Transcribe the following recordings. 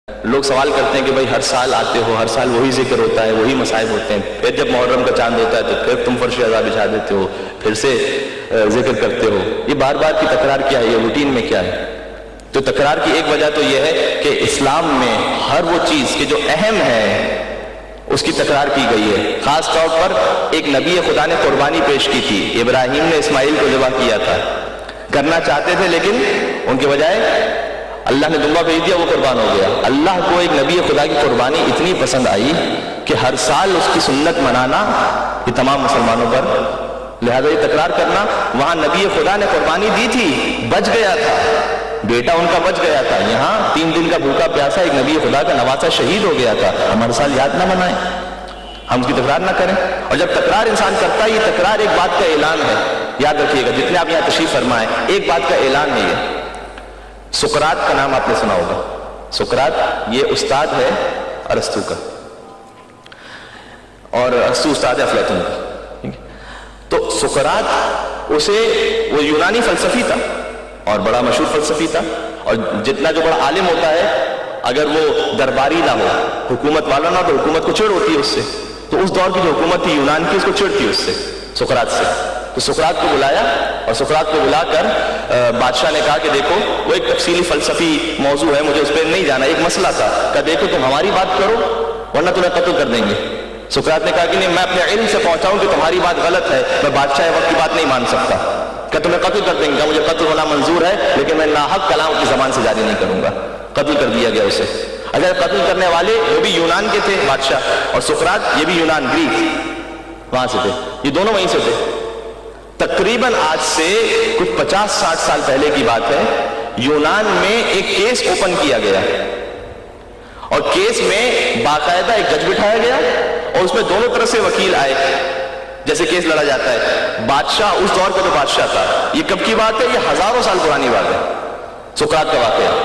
لوگ سوال کرتے ہیں کہ بھائی ہر سال آتے ہو، ہر سال وہی ذکر ہوتا ہے، وہی مصائب ہوتے ہیں، پھر جب محرم کا چاند ہوتا ہے تو پھر تم فرش عذاب بچھا دیتے ہو، پھر سے ذکر کرتے ہو، یہ بار بار کی تکرار کیا ہے؟ یہ روٹین میں کیا ہے؟ تو تکرار کی ایک وجہ تو یہ ہے کہ اسلام میں ہر وہ چیز کہ جو اہم ہے اس کی تکرار کی گئی ہے۔ خاص طور پر ایک نبی خدا نے قربانی پیش کی تھی، ابراہیم نے اسماعیل کو ذبح کیا تھا، کرنا چاہتے تھے لیکن ان کے بجائے اللہ نے دمبا بھیج دیا، وہ قربان ہو گیا۔ اللہ کو ایک نبی خدا کی قربانی اتنی پسند آئی کہ ہر سال اس کی سنت منانا یہ تمام مسلمانوں پر، لہذا یہ تکرار کرنا۔ وہاں نبی خدا نے قربانی دی تھی، بچ گیا تھا، بیٹا ان کا بچ گیا تھا، یہاں 3 دن کا بھوکا پیاسا ایک نبی خدا کا نواسا شہید ہو گیا تھا۔ ہم ہر سال یاد نہ منائیں، ہم اس کی تکرار نہ کریں۔ اور جب تکرار انسان کرتا ہے، یہ تکرار ایک بات کا اعلان ہے، یاد رکھیے گا جتنے آپ یہاں تشریف فرمائیں، ایک بات کا اعلان ہے یہ۔ سقراط کا نام آپ نے سنا ہوگا، سقراط یہ استاد ہے ارسطو کا، اور ارسطو استاد ہے افلاطون کا۔ تو سقراط وہ یونانی فلسفی تھا اور بڑا مشہور فلسفی تھا، اور جتنا جو بڑا عالم ہوتا ہے اگر وہ درباری نہ ہو، حکومت والا نہ ہو، تو حکومت کو چڑ ہوتی ہے اس سے۔ تو اس دور کی جو حکومت تھی یونان کی، اس کو چڑ تھی اس سے، سقراط سے۔ تو سقراط کو بلایا، اور سقراط کو بلا کر بادشاہ نے کہا کہ دیکھو وہ ایک تفصیلی فلسفی موضوع ہے، مجھے اس پہ نہیں جانا، ایک مسئلہ تھا، کہ دیکھو تم ہماری بات کرو ورنہ تمہیں قتل کر دیں گے۔ سقراط نے کہا کہ نہیں، میں اپنے علم سے پہنچاؤں کہ تمہاری بات غلط ہے، میں بادشاہ وقت کی بات نہیں مان سکتا، کہ تمہیں قتل کر دیں گے، مجھے قتل ہونا منظور ہے لیکن میں ناحق کلام کی زبان سے جاری نہیں کروں گا۔ قتل کر دیا گیا اسے۔ اگر قتل کرنے والے وہ بھی یونان کے تھے بادشاہ، اور سقراط یہ بھی یونان، گریک وہاں سے تھے، یہ دونوں وہیں سے تھے۔ تقریباً آج سے کچھ 50-60 سال پہلے کی بات ہے، یونان میں ایک کیس اوپن کیا گیا، اور کیس میں باقاعدہ ایک جج بٹھایا گیا، اور اس میں دونوں طرف سے وکیل آئے، جیسے کیس لڑا جاتا ہے۔ بادشاہ اس دور کا جو بادشاہ تھا، یہ کب کی بات ہے؟ یہ ہزاروں سال پرانی بات ہے، سقراط کا واقعہ۔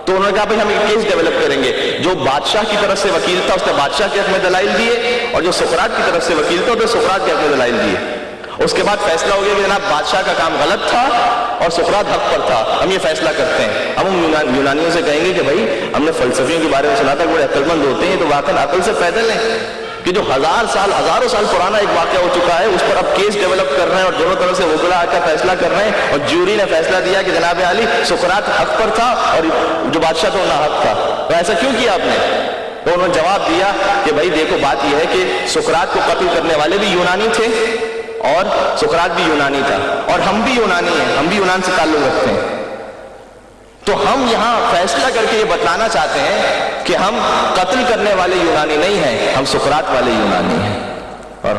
تو انہوں نے کہا بھائی ہم ایک کیس ڈیولپ کریں گے۔ جو بادشاہ کی طرف سے وکیل تھا اس نے بادشاہ کے حق میں دلائل دیے، اور جو سقراط کی طرف سے وکیل تھا اس نے سقراط کے حق میں دلائل دیے۔ اس کے بعد فیصلہ ہو گیا کہ جناب بادشاہ کا کام غلط تھا اور سقراط حق پر تھا، ہم یہ فیصلہ کرتے ہیں۔ اب ہم یونانیوں سے کہیں گے کہ بھائی ہم نے فلسفیوں کے بارے میں سنا تھا کہ بڑے عقل مند ہوتے ہیں، تو واقعی عقل سے پیدل ہیں کہ جو ہزاروں سال پرانا ایک واقعہ ہو چکا ہے، اس پر اب کیس ڈیولپ کر رہے ہیں، اور دونوں طرف سے وکلا آ کر فیصلہ کر رہے ہیں، اور جیوری نے فیصلہ دیا کہ جناب علی سقراط حق پر تھا اور جو بادشاہ تھا وہ ناحق تھا۔ تو ایسا کیوں کیا آپ نے؟ تو انہوں نے جواب دیا کہ بھائی دیکھو بات یہ ہے کہ سقراط کو قتل کرنے والے بھی یونانی تھے، اور سقراط بھی یونانی تھا، اور ہم بھی یونانی ہیں، ہم بھی یونان سے تعلق رکھتے ہیں۔ تو ہم یہاں فیصلہ کر کے یہ بتلانا چاہتے ہیں کہ ہم قتل کرنے والے یونانی نہیں ہیں، ہم سقراط والے یونانی ہیں۔ اور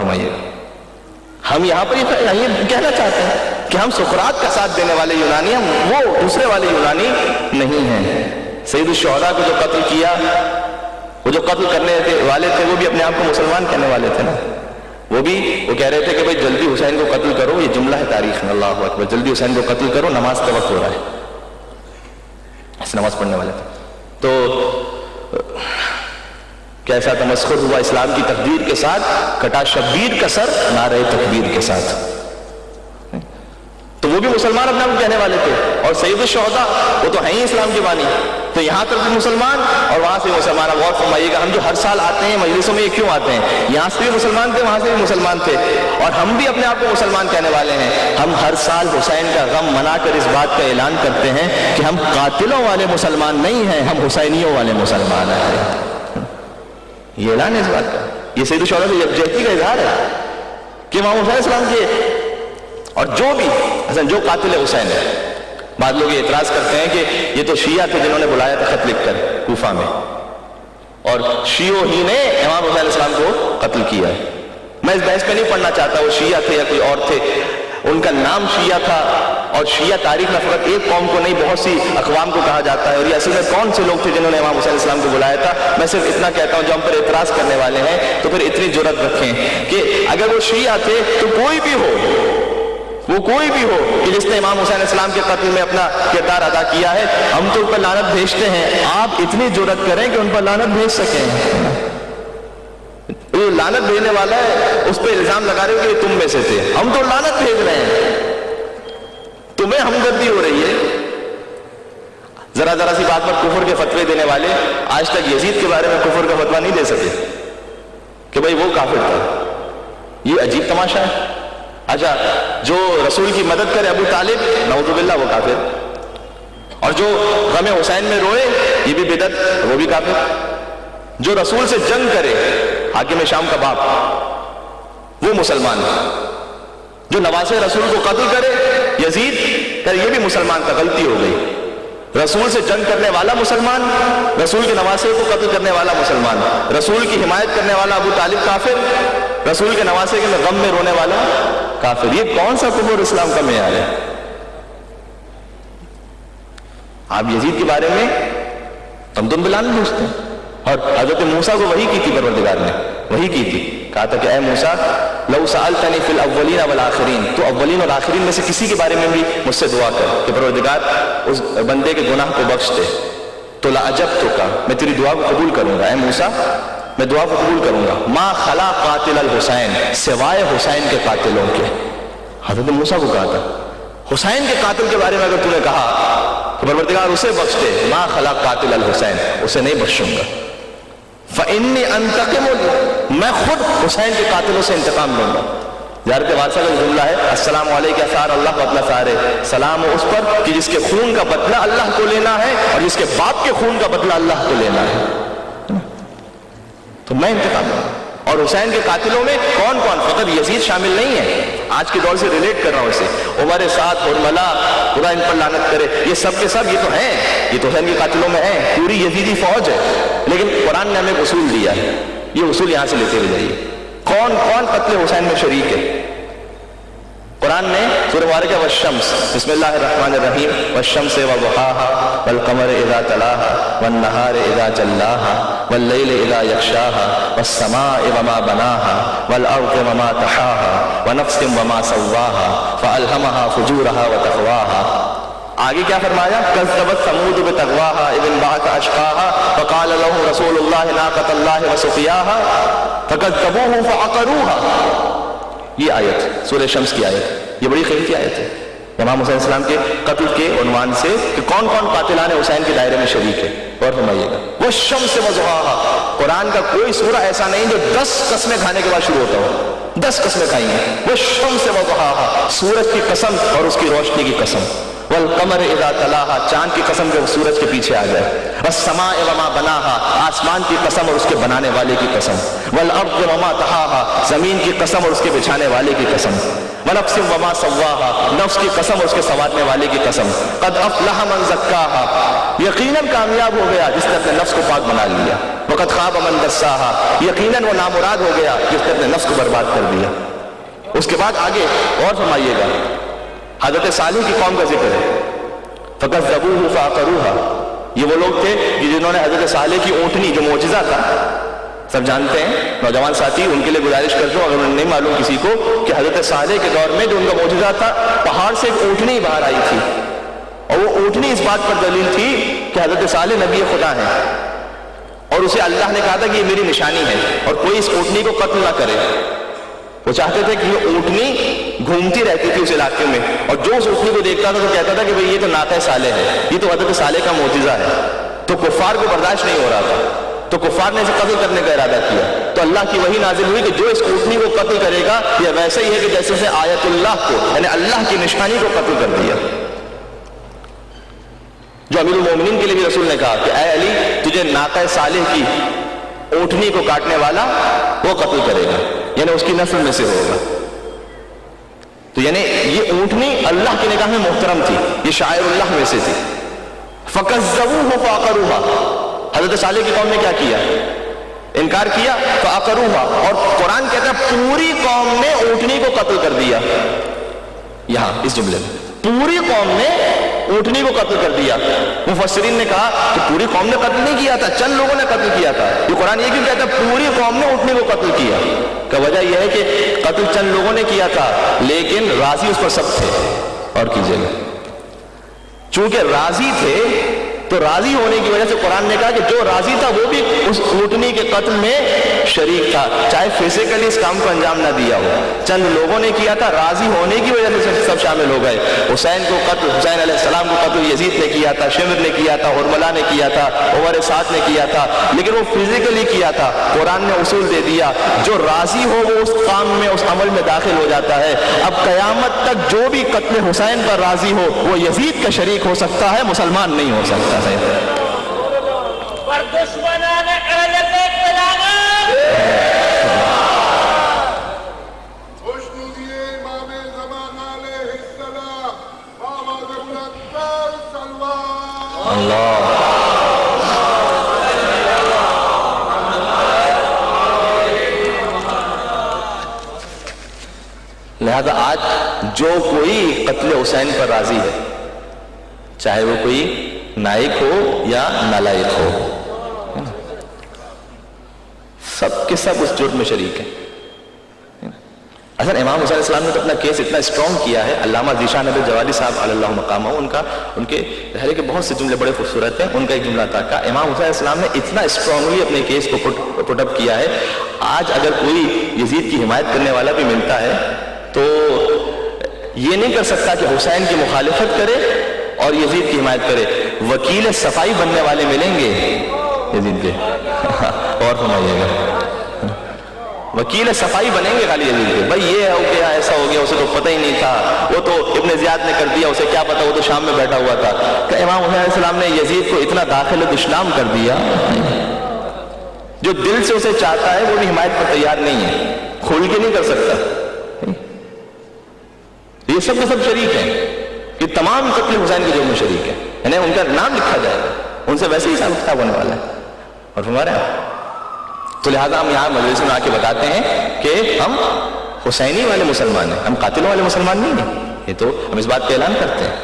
ہم یہاں پر یہ کہنا چاہتے ہیں کہ ہم سقراط کا ساتھ دینے والے یونانی ہیں، وہ دوسرے والے یونانی نہیں ہیں۔ سید الشہداء کو جو قتل کیا، وہ جو قتل کرنے والے تھے وہ بھی اپنے آپ کو مسلمان کہنے والے تھے نا، وہ کہہ رہے تھے کہ بھائی جلدی حسین کو قتل کرو، یہ جملہ ہے تاریخ میں، اللہ اکبر، جلدی حسین کو قتل کرو، نماز کا وقت ہو رہا ہے، ایسے نماز پڑھنے والے تھے۔ تو کیسا تمسخر ہوا اسلام کی تقدیر کے ساتھ، کٹا شبیر کا سر نعرہ تکبیر کے ساتھ۔ تو وہ بھی مسلمان اپنے آپ کو کہنے والے تھے، اور سید الشہداء وہ تو ہیں ہی اسلام کے بانی، تو یہاں تک بھی مسلمان اور وہاں سے مسلمان۔ غور فرمائیے گا، ہم جو ہر سال آتے ہیں مجلسوں میں یہ کیوں آتے ہیں؟ یہاں سے بھی مسلمان تھے، وہاں سے بھی مسلمان تھے، اور ہم بھی اپنے آپ کو مسلمان کہنے والے ہیں۔ ہم ہر سال حسین کا غم منا کر اس بات کا اعلان کرتے ہیں کہ ہم قاتلوں والے مسلمان نہیں ہیں، ہم حسینیوں والے مسلمان ہیں۔ یہ اعلان ہے اس بات کا، یہ سید الشہداء کی یکجہتی کا اظہار ہے کہ امام حسین السلام کے، اور جو قاتل حسین ہے۔ بعض لوگ یہ اعتراض کرتے ہیں کہ یہ تو شیعہ تھے جنہوں نے بلایا تھا خط لکھ کر کوفہ میں، اور شیعوں ہی نے امام حسین السلام کو قتل کیا ہے۔ میں اس بحث پہ نہیں پڑھنا چاہتا وہ شیعہ تھے یا کوئی اور تھے، ان کا نام شیعہ تھا، اور شیعہ تاریخ میں فقط ایک قوم کو نہیں بہت سی اقوام کو کہا جاتا ہے، اور یہ اصل میں کون سے لوگ تھے جنہوں نے امام حسین السلام کو بلایا تھا؟ میں صرف اتنا کہتا ہوں جو ہم پر اعتراض کرنے والے ہیں تو پھر اتنی جرأت رکھیں کہ اگر وہ شیعہ تھے تو کوئی بھی ہو، وہ کوئی بھی ہو کہ جس نے امام حسین السلام کے قتل میں اپنا کردار ادا کیا ہے، ہم تو ان پر لعنت بھیجتے ہیں، آپ اتنی جرأت کریں کہ ان پر لعنت بھیج سکیں۔ جو لعنت بھیجنے والا ہے اس پہ الزام لگا رہے ہو کہ یہ تم میں سے تھے، ہم تو لعنت بھیج رہے ہیں، تمہیں ہمدردی ہو رہی ہے۔ ذرا ذرا سی بات پر کفر کے فتوے دینے والے آج تک یزید کے بارے میں کفر کا فتویٰ نہیں دے سکے کہ بھائی وہ کافر تھا. یہ عجیب تماشا ہے. اچھا جو رسول کی مدد کرے ابو طالب نعوذ باللہ وہ کافر, اور جو غم حسین میں روئے یہ بھی بدعت, وہ بھی کافر. جو رسول سے جنگ کرے حاکم شام کا باپ وہ مسلمان ہے. جو نواسے رسول کو قتل کرے یزید کہ یہ بھی مسلمان کا غلطی ہو گئی. رسول سے جنگ کرنے والا مسلمان, رسول کے نواسے کو قتل کرنے والا مسلمان, رسول کی حمایت کرنے والا ابو طالب کافر, رسول کے نواسے کے غم میں رونے والا کافر. یہ کون سا کفر اسلام کا معیار ہے؟ آپ یزید کے بارے میں تمدن بلان پوچھتے ہیں. اور حضرت موسیٰ کو وحی کی تھی, پروردگار نے وحی کی تھی, کہا تھا کہ اے موسیٰ لو سألتنی فی الاولین والآخرین, تو اولین اور آخرین میں سے کسی کے بارے میں بھی مجھ سے دعا کر کہ پروردگار اس بندے کے گناہ کو بخش دے, تو لأجبتک, میں تیری دعا کو قبول کروں گا. اے موسیٰ میں دعا کو قبول کروں گا. ما خلا قاتل الحسین, سوائے حسین کے قاتلوں کے. حضرت موسیٰ کو کہا تھا حسین کے قاتل کے بارے میں اگر تو نے کہا کہ پروردگار اسے بخش دے, ما خلا قاتل الحسین, اسے نہیں بخشوں گا. فإنی انتقم, میں خود حسین کے قاتلوں سے انتقام لوں گا. زیارت وارثہ کا جملہ ہے السلام علیکم ثار اللہ و اپنا ثار, سلام ہو اس پر کہ جس کے خون کا بدلہ اللہ کو لینا ہے اور جس کے باپ کے خون کا بدلہ اللہ کو لینا ہے. تو میں انتقام لوں گا. اور حسین کے قاتلوں میں کون کون, فقط یزید شامل نہیں ہے, آج کے دور سے ریلیٹ کر رہا ہوں اسے, عمر سعد, حرملہ, خدا ان پر لعنت کرے, یہ سب کے سب یہ تو ہیں, یہ تو حسین کے قاتلوں میں ہیں, پوری یزیدی فوج ہے. لیکن قرآن نے ہمیں اصول دیا ہے, یہ اصول یہاں سے لیتے ہوئے جائیے. کون کون قتل حسین میں شریک ہے؟ قرآن نے سورہ مبارکہ والشمس, بسم اللہ الرحمن الرحیم, والشمس وضحاها والقمر اذا تلاها والنهار اذا جلاها واللیل اذا یغشاها والسماء وما بناها والارض وما طحاها ونفس وما سواها فالهمها فجورها وتقواها. آگے کیا فرمایا؟ کذبت ثمود بطغواها اذ انبعث اشقاها فقال لهم رسول الله ناقة الله وسقياها فكذبوه فعقروها. یہ آیت سورہ شمس کی آیت, یہ بڑی قیمتی آیت ہے امام حسین السلام کے قتل کے عنوان سے کہ کون کون قاتلان حسین کے دائرے میں شریک ہے. اور فرمائیے گا والشمس وضحاها, قرآن کا کوئی سورہ ایسا نہیں جو 10 قسمیں کھانے کے بعد شروع ہوتا ہو. 10 قسمیں کھائی ہیں. والشمس وضحاها, سورج کی قسم اور اس کی روشنی کی قسم. والقمر اذا تلاها, چاند کی قسم جب سورج کے پیچھے آ جائے. والسماء وما بناها, آسمان کی قسم اور اس کے بنانے والے کی قسم. والارض وما طحاها, زمین کی قسم اور اس کے بچھانے والے کی قسم. ونفس وما سواها, نفس کی قسم اور اس کے سنوارنے والے کی قسم. قد افلح من زکاها, یقیناً کامیاب ہو گیا جس نے اپنے نفس کو پاک بنا لیا. وقد خاب من دساها, یقیناً وہ نامراد ہو گیا جس نے اپنے نفس کو برباد کر دیا. اس کے بعد آگے اور فرمائیے گا حضرت صالح کی قوم کا ذکر ہے. فَكَذَّبُوهُ فَعَقَرُوهَا, یہ وہ لوگ تھے جنہوں نے حضرت صالح کی اونٹنی, جو معجزہ تھا, سب جانتے ہیں نوجوان ساتھی, ان کے لیے گزارش کرتا ہوں اگر نہیں معلوم کسی کو کہ حضرت صالح کے دور میں جو ان کا معجزہ تھا, پہاڑ سے ایک اونٹنی باہر آئی تھی, اور وہ اونٹنی اس بات پر دلیل تھی کہ حضرت صالح نبی خدا ہیں, اور اسے اللہ نے کہا تھا کہ یہ میری نشانی ہے اور کوئی اس اونٹنی کو قتل نہ کرے. وہ چاہتے تھے کہ یہ اونٹنی گھومتی رہتی تھی اس علاقے میں, اور جو اس اونٹنی کو دیکھتا تھا تو کہتا تھا کہ بھئی یہ تو ناقہ صالح ہے, یہ تو حضرت صالح کا معجزہ ہے. تو کفار کو برداشت نہیں ہو رہا تھا, تو کفار نے اسے قتل کرنے کا ارادہ کیا. تو اللہ کی وحی نازل ہوئی کہ جو اس اونٹنی کو قتل کرے گا یہ ویسے ہی ہے کہ جیسے اسے آیت اللہ کو, یعنی اللہ کی نشانی کو قتل کر دیا. جو امیر المومنین کے لیے بھی رسول نے کہا کہ اے علی, تجھے ناقہ صالح کی اونٹنی کو کاٹنے والا وہ قتل کرے گا, یعنی اس کی نسل میں سے ہوگا. تو یعنی یہ اونٹنی اللہ کی نگاہ میں محترم تھی, یہ شاعر اللہ میں سے تھی. فَكَذَّبُوهُ فَعَقَرُوهَا, حضرت صالح کی قوم نے کیا کیا؟ انکار کیا. فَعَقَرُوهَا, اور قرآن کہتا ہے پوری قوم نے اونٹنی کو قتل کر دیا. یہاں اس جملے میں پوری قوم نے اونٹنی کو قتل کر دیا. مفسرین نے کہا کہ پوری قوم نے قتل نہیں کیا تھا, چند لوگوں نے قتل کیا تھا. یہ قرآن یہ کیوں کہتا ہے پوری قوم نے اونٹنی کو قتل کیا؟ کہ وجہ یہ ہے کہ قتل چند لوگوں نے کیا تھا لیکن راضی اس پر سب تھے. اور کیجئے گا چونکہ راضی تھے تو راضی ہونے کی وجہ سے قرآن نے کہا کہ جو راضی تھا وہ بھی اس اونٹنی کے قتل میں شریک تھا، چاہے فزیکلی اس کام کو انجام نہ دیا ہو، چند لوگوں نے کیا تھا، راضی ہونے کی وجہ سے سب شامل ہو گئے۔ حسین علیہ السلام کو قتل یزید نے کیا تھا، شمر نے کیا تھا، حرملہ نے کیا تھا، عمر سعد نے کیا تھا، لیکن وہ فزیکلی کیا تھا۔ قرآن نے اصول دے دیا، جو راضی ہو وہ اس کام میں، اس عمل میں داخل ہو جاتا ہے۔ اب قیامت تک جو بھی قتل حسین پر راضی ہو وہ یزید کا شریک ہو سکتا ہے، مسلمان نہیں ہو سکتا ہے۔ لہذا آج جو کوئی قتل حسین پر راضی ہے، چاہے وہ کوئی نائک ہو یا نالائق ہو، سب کے سب اس جرم میں شریک ہیں۔ اصل امام حسین علیہ السلام نے تو اپنا کیس اتنا اسٹرانگ کیا ہے، علامہ ذیشان ابن جوالی صاحب علی اللہ مقامہ، ان کے دہرے کے بہت سے جملے بڑے خوبصورت ہیں۔ ان کا ایک جملہ تھا کہ امام حسین علیہ السلام نے اتنا اسٹرانگلی اپنے کیس کو پٹ اپ کیا ہے، آج اگر کوئی یزید کی حمایت کرنے والا بھی ملتا ہے تو یہ نہیں کر سکتا کہ حسین کی مخالفت کرے اور یزید کی حمایت کرے۔ وکیل صفائی بننے والے ملیں گے یزید کے، اور فرمائیے گا، وکیل صفائی بنیں گے خالی یزید کے، بھائی یہ ہو گیا، ایسا ہو گیا، اسے تو پتہ ہی نہیں تھا، وہ تو ابن زیاد نے کر دیا، اسے کیا پتا، وہ تو شام میں بیٹھا ہوا تھا۔ کہ امام حسین علیہ السلام نے یزید کو اتنا داخل اسلام کر دیا، جو دل سے اسے چاہتا ہے وہ بھی حمایت پر تیار نہیں ہے، کھول کے نہیں کر سکتا۔ یہ سب کے سب شریک ہیں، یہ تمام قتل حسین کے جرم میں شریک ہیں، یعنی ان کا نام لکھا جائے گا، ان سے ویسے ہی حساب کتاب ہونے والا ہے۔ اور ہمارے تو لہذا ہم یہاں مجلس میں آ کے بتاتے ہیں کہ ہم حسینی والے مسلمان ہیں، ہم قاتلوں والے مسلمان نہیں ہیں۔ یہ تو ہم اس بات کا اعلان کرتے ہیں۔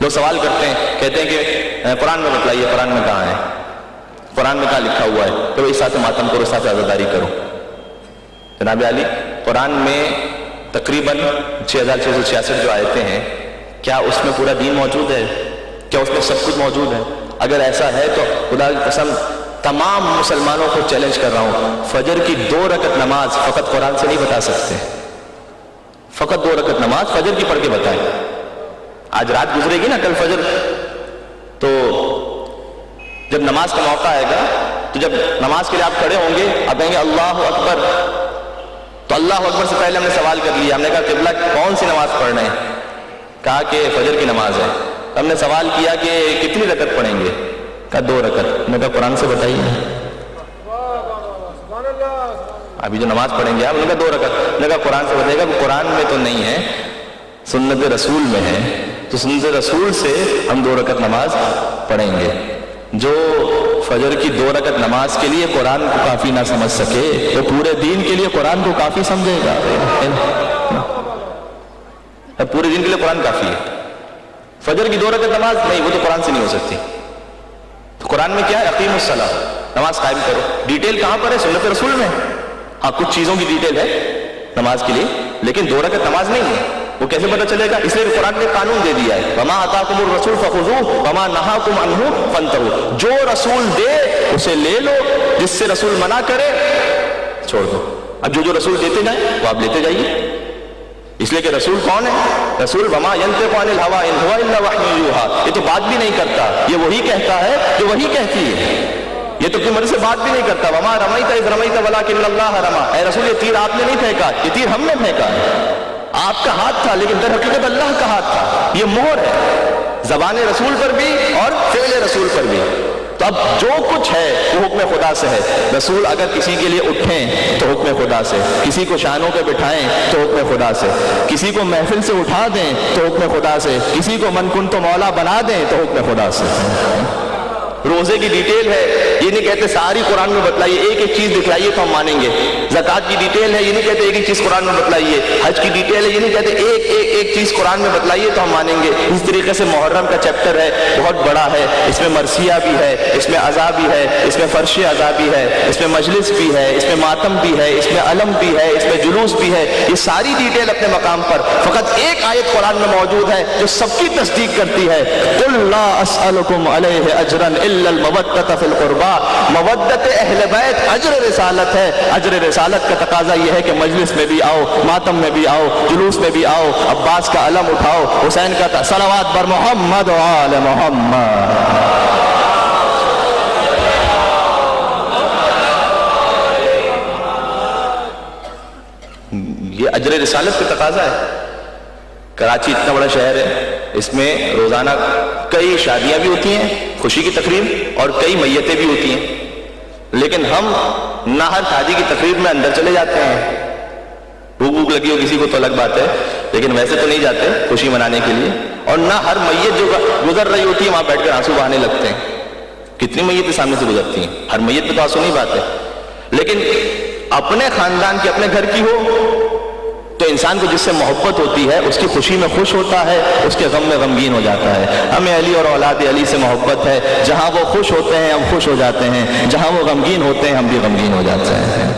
لوگ سوال کرتے ہیں، کہتے ہیں کہ قرآن میں بتلائیے، قرآن میں کہاں ہے، قرآن میں کہاں لکھا ہوا ہے کہ وہ اس ساتھ ماتم کرو، اس ساتھ عزاداری کرو۔ جناب علی، قرآن میں تقریباً 6666 جو آیتیں ہیں، کیا اس میں پورا دین موجود ہے؟ کیا اس میں سب کچھ موجود ہے؟ اگر ایسا ہے تو خدا کی قسم تمام مسلمانوں کو چیلنج کر رہا ہوں، فجر کی 2 رکعت نماز فقط قرآن سے نہیں بتا سکتے، فقط 2 رکعت نماز فجر کی پڑھ کے بتائیں۔ آج رات گزرے گی نا، کل فجر، تو جب نماز کا موقع آئے گا تو جب نماز کے لیے آپ کھڑے ہوں گے، آپ کہیں گے اللہ اکبر، تو اللہ اکبر سے پہلے ہم نے سوال کر لیا، ہم نے کہا قبلہ کون سی نماز پڑھ رہے ہیں؟ کہا کہ فجر کی نماز ہے۔ تو ہم نے سوال کیا کہ کتنی رکعت پڑھیں گے؟ کہا 2 رکعت۔ میں کہا قرآن سے بتائیے، ابھی جو نماز پڑھیں گے آپ، نے کہا 2 رکعت، میں کہا قرآن سے بتائیے گا، قرآن میں تو نہیں ہے، سنت رسول میں ہے، تو سنت رسول سے ہم 2 رکعت نماز پڑھیں گے۔ جو فجر کی 2 رکعت نماز کے لیے قرآن کو کافی نہ سمجھ سکے، تو پورے دین کے لیے قرآن کو کافی سمجھے گا؟ پورے دین کے لیے قرآن کافی ہے۔ فجر کی 2 رکعت نماز نہیں، وہ تو قرآن سے نہیں ہو سکتی۔ تو قرآن میں کیا ہے؟ اقیم الصلاۃ، نماز قائم کرو۔ ڈیٹیل کہاں پر ہے؟ سنت رسول میں۔ ہاں کچھ چیزوں کی ڈیٹیل ہے نماز کے لیے، لیکن 2 رکعت نماز نہیں ہے۔ وہ کیسے پتہ چلے گا؟ اس لیے قرآن نے قانون دے دیا ہے، وما آتاکم الرسول فخذوہ وما نہاکم عنہ فانتہوا، جو رسول دے اسے لے لو، جس سے رسول منع کرے چھوڑ دو۔ اب جو رسول دیتے جائیں وہ آپ لیتے جائیے، اس لیے کہ رسول کون ہے؟ رسول وما ینطق عن الہوی ان ہوا الا وحی یوحی، یہ تو بات بھی نہیں کرتا، یہ وہی کہتا ہے جو وہی کہتی ہے، یہ تو اپنی مرضی سے بات بھی نہیں کرتا۔ وما رمیت اذ رمیت ولکن اللہ رمی، اے رسول یہ تیر آپ نے نہیں پھینکا، یہ تیر ہم نے پھینکا ہے، آپ کا ہاتھ تھا لیکن در حقیقت اللہ کا ہاتھ تھا۔ یہ مہر ہے زبان رسول پر بھی اور فعل رسول پر بھی۔ تو اب جو کچھ ہے وہ حکم خدا سے ہے۔ رسول اگر کسی کے لیے اٹھیں تو حکم خدا سے، کسی کو شانوں پہ بٹھائیں تو حکم خدا سے، کسی کو محفل سے اٹھا دیں تو حکم خدا سے، کسی کو من کن تو مولا بنا دیں تو حکم خدا سے۔ روزے کی ڈیٹیل ہے، یہ نہیں کہتے ساری قرآن میں بتلائیے، ایک ایک چیز دکھلائیے تو ہم مانیں گے۔ زکوٰۃ کی ڈیٹیل ہے، یہ نہیں کہتے ایک ایک چیز قرآن میں بتلائیے۔ حج کی ڈیٹیل ہے، یہ نہیں کہتے ایک چیز قرآن میں بتلائیے تو ہم مانیں گے۔ اس طریقے سے محرم کا چیپٹر ہے، بہت بڑا ہے، اس میں مرثیہ بھی ہے، اس میں عزا بھی ہے، اس میں فرش عزا بھی ہے، اس میں مجلس بھی ہے، اس میں ماتم بھی ہے، اس میں علم بھی ہے، اس میں جلوس بھی ہے۔ یہ ساری ڈیٹیل اپنے مقام پر، فقط ایک آیت قرآن میں موجود ہے جو سب کی تصدیق کرتی ہے، قل لا اسألکم علیہ اجرا الا المودۃ فی القربى مودت اہل بیت اجر رسالت ہے. اجر رسالت کا تقاضا یہ ہے کہ مجلس میں بھی آؤ, ماتم میں بھی آؤ, جلوس میں بھی آؤ, عباس کا علم اٹھاؤ, حسین کا صلوات بر محمد و آل محمد. یہ اجر رسالت کا تقاضا ہے. کراچی اتنا بڑا شہر ہے, اس میں روزانہ کئی شادیاں بھی ہوتی ہیں, خوشی کی تقریب, اور کئی میتیں بھی ہوتی ہیں, لیکن ہم نہ ہر شادی کی تقریب میں اندر چلے جاتے ہیں. بھوک لگی ہو کسی کو تو الگ بات ہے, لیکن ویسے تو نہیں جاتے خوشی منانے کے لیے. اور نہ ہر میت جو گزر رہی ہوتی ہے وہاں بیٹھ کر آنسو بہانے لگتے ہیں. کتنی میتیں سامنے سے گزرتی ہیں, ہر میت پہ تو آنسو نہیں بہاتے, لیکن اپنے خاندان کی, اپنے گھر کی ہو تو انسان کو جس سے محبت ہوتی ہے اس کی خوشی میں خوش ہوتا ہے, اس کے غم میں غمگین ہو جاتا ہے. ہمیں علی اور اولاد علی سے محبت ہے. جہاں وہ خوش ہوتے ہیں ہم خوش ہو جاتے ہیں, جہاں وہ غمگین ہوتے ہیں ہم بھی غمگین ہو جاتے ہیں.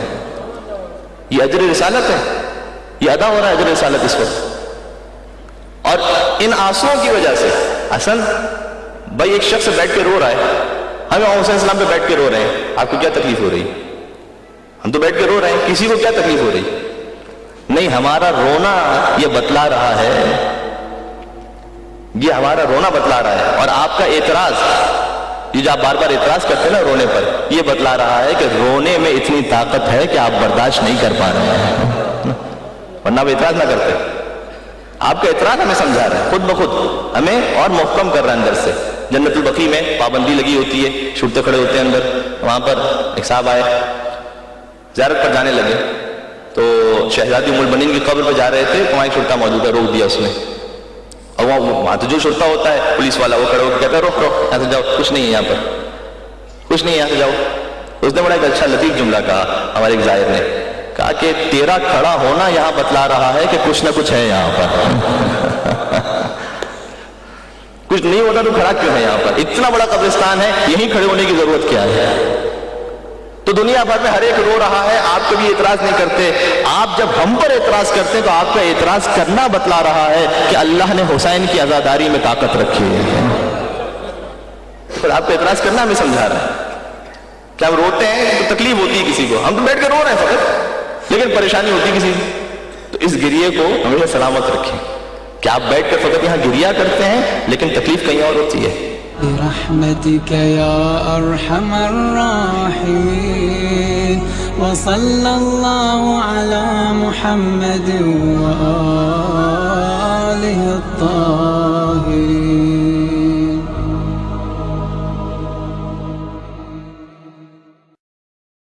یہ اجر رسالت ہے, یہ ادا ہو رہا ہے اجر رسالت اس وقت. اور ان آنسوؤں کی وجہ سے اصل بھائی ایک شخص بیٹھ کے رو رہا ہے, ہم امام حسین السلام پہ بیٹھ کے رو رہے ہیں, آپ کو کیا تکلیف ہو رہی؟ ہم تو بیٹھ کے رو رہے ہیں, کسی کو کیا تکلیف ہو رہی؟ نہیں, ہمارا رونا یہ بتلا رہا ہے, یہ ہمارا رونا بتلا رہا ہے. اور آپ کا اعتراض, یہ جو آپ بار بار اعتراض کرتے ہیں نا رونے پر, یہ بتلا رہا ہے کہ رونے میں اتنی طاقت ہے کہ آپ برداشت نہیں کر پا رہے ہیں, ورنہ آپ اعتراض نہ کرتے. آپ کا اعتراض ہمیں سمجھا رہا ہے, خود بخود ہمیں اور محکم کر رہا ہے اندر سے. جنت البقیع میں پابندی لگی ہوتی ہے, چھوٹتے کھڑے ہوتے ہیں اندر. وہاں پر ایک صاحب آئے, زیارت پر جانے لگے, تو شہزادی ام المؤمنین کی قبر پہ جا رہے تھے, وہاں ایک شرطا موجود ہے, روک دیا اس نے. اور وہاں تو جو شرطا ہوتا ہے پولیس والا, وہ کھڑے ہو کے کہتا ہے روک یہاں سے جاؤ, کچھ نہیں ہے یہاں پر, کچھ نہیں ہے یہاں سے جاؤ. اس نے بڑا ایک اچھا لطیف جملہ کہا, ہمارے ایک زائر نے کہا کہ تیرا کھڑا ہونا یہاں بتلا رہا ہے کہ کچھ نہ کچھ ہے یہاں پر. کچھ نہیں ہوتا تو کھڑا کیوں ہے یہاں پر؟ اتنا بڑا قبرستان ہے, یہیں کھڑے ہونے کی ضرورت کیا ہے؟ تو دنیا بھر میں ہر ایک رو رہا ہے, آپ کبھی اعتراض نہیں کرتے. آپ جب ہم پر اعتراض کرتے ہیں تو آپ کا اعتراض کرنا بتلا رہا ہے کہ اللہ نے حسین کی عزاداری میں طاقت رکھی ہے. پر آپ کا اعتراض کرنا ہمیں سمجھا رہا ہے کہ ہم روتے ہیں تو تکلیف ہوتی ہے کسی کو, ہم تو بیٹھ کے رو رہے ہیں فقط, لیکن پریشانی ہوتی ہے کسی کو. تو اس گریے کو ہمیشہ سلامت رکھیں کہ آپ بیٹھ کر فقط یہاں گریا کرتے ہیں لیکن تکلیف کہیں اور ہوتی ہے. برحمتك يا أرحم الراحمين وصلى الله على محمد وآله الطاهرين.